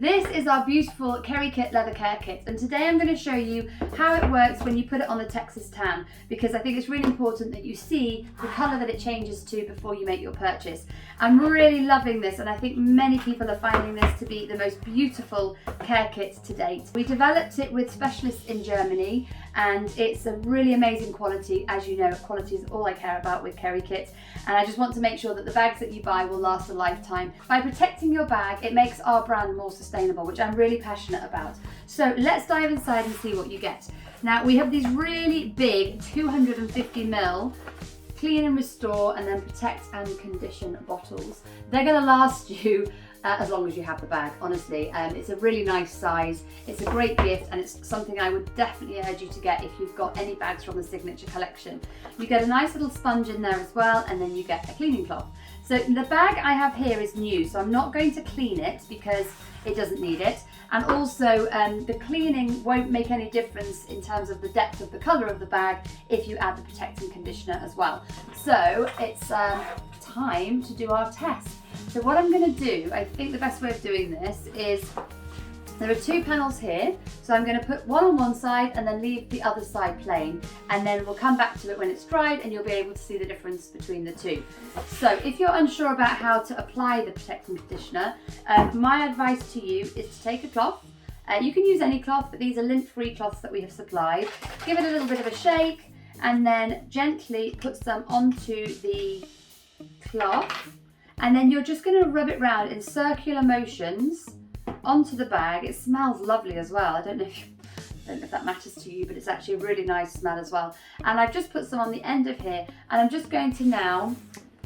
This is our beautiful Kerikit leather care kit, and today I'm going to show you how it works when you put it on the Texas tan, because I think it's really important that you see the colour that it changes to before you make your purchase. I'm really loving this, and I think many people are finding this to be the most beautiful care kit to date. We developed it with specialists in Germany, and it's a really amazing quality. As you know, quality is all I care about with Kerikit, and I just want to make sure that the bags that you buy will last a lifetime. By protecting your bag, it makes our brand more sustainable, which I'm really passionate about. So let's dive inside and see what you get. Now we have these really big 250ml clean and restore and then protect and condition bottles. They're going to last you as long as you have the bag, honestly. It's a really nice size, it's a great gift, and it's something I would definitely urge you to get if you've got any bags from the Signature collection. You get a nice little sponge in there as well, and then you get a cleaning cloth. So the bag I have here is new, so I'm not going to clean it because it doesn't need it. And also the cleaning won't make any difference in terms of the depth of the colour of the bag if you add the protecting conditioner as well. So it's time to do our test. So what I'm going to do, I think the best way of doing this is, there are two panels here, so I'm going to put one on one side and then leave the other side plain, and then we'll come back to it when it's dried and you'll be able to see the difference between the two. So if you're unsure about how to apply the protecting conditioner, my advice to you is to take a cloth. You can use any cloth, but these are lint-free cloths that we have supplied. Give it a little bit of a shake and then gently put some onto the cloth, and then you're just going to rub it round in circular motions onto the bag. It smells lovely as well. I don't know if that matters to you, but it's actually a really nice smell as well. And I've just put some on the end of here, and I'm just going to now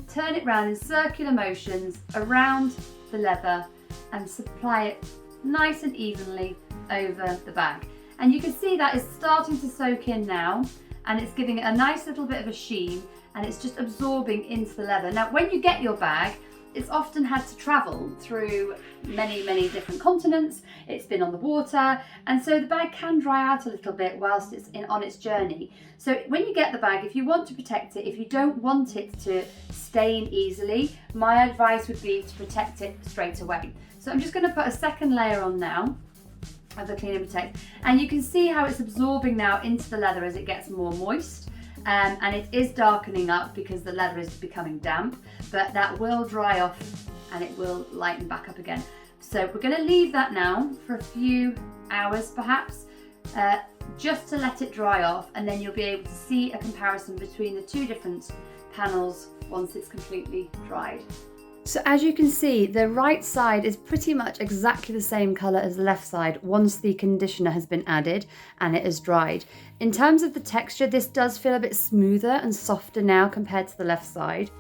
turn it round in circular motions around the leather and supply it nice and evenly over the bag. And you can see that it's starting to soak in now, and it's giving it a nice little bit of a sheen, and it's just absorbing into the leather. Now when you get your bag, it's often had to travel through many different continents. It's been on the water, and so the bag can dry out a little bit whilst it's on its journey. So when you get the bag, if you want to protect it, if you don't want it to stain easily, my advice would be to protect it straight away. So I'm just going to put a second layer on now of the Clean and Protect, and you can see how it's absorbing now into the leather as it gets more moist. And it is darkening up because the leather is becoming damp, but that will dry off and it will lighten back up again. So we're going to leave that now for a few hours perhaps, just to let it dry off, and then you'll be able to see a comparison between the two different panels once it's completely dried. So as you can see, the right side is pretty much exactly the same colour as the left side once the conditioner has been added and it is dried. In terms of the texture, this does feel a bit smoother and softer now compared to the left side.